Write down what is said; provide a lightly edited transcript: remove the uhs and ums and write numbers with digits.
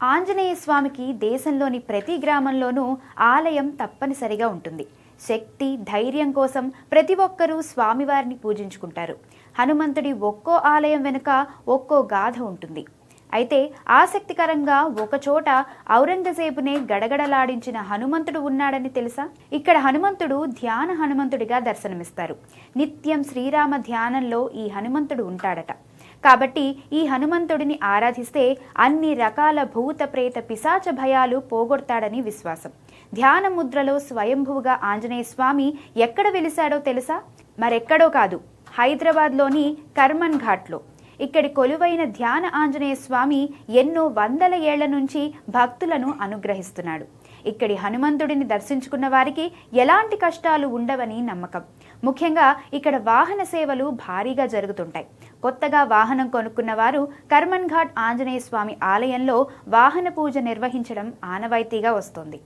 ఆంజనేయ స్వామికి దేశంలోని ప్రతి గ్రామంలోనూ ఆలయం తప్పనిసరిగా ఉంటుంది. శక్తి, ధైర్యం కోసం ప్రతి ఒక్కరూ స్వామివారిని పూజించుకుంటారు. హనుమంతుడి ఒక్కో ఆలయం వెనుక ఒక్కో గాథ ఉంటుంది. అయితే ఆసక్తికరంగా ఒకచోట ఔరంగజేబునే గడగడలాడించిన హనుమంతుడు ఉన్నాడని తెలుసా? ఇక్కడ హనుమంతుడు ధ్యాన హనుమంతుడిగా దర్శనమిస్తారు. నిత్యం శ్రీరామ ధ్యానంలో ఈ హనుమంతుడు ఉంటాడట. కాబట్టి ఈ హనుమంతుడిని ఆరాధిస్తే అన్ని రకాల భూత ప్రేత పిశాచ భయాలు పోగొడతాడని విశ్వాసం. ధ్యాన ముద్రలో స్వయంభువుగా ఆంజనేయ స్వామి ఎక్కడ వెలిశాడో తెలుసా? మరెక్కడో కాదు, హైదరాబాద్లోని కర్మన్ ఘాట్లో. ఇక్కడి కొలువైన ధ్యాన ఆంజనేయ స్వామి ఎన్నో వందల ఏళ్ల నుంచి భక్తులను అనుగ్రహిస్తున్నాడు. ఇక్కడి హనుమంతుడిని దర్శించుకున్న వారికి ఎలాంటి కష్టాలు ఉండవని నమ్మకం. ముఖ్యంగా ఇక్కడ వాహన సేవలు భారీగా జరుగుతుంటాయి. కొత్తగా వాహనం కొనుక్కున్న వారు కర్మన్ ఘాట్ ఆంజనేయ స్వామి ఆలయంలో వాహన పూజ నిర్వహించడం ఆనవాయితీగా వస్తోంది.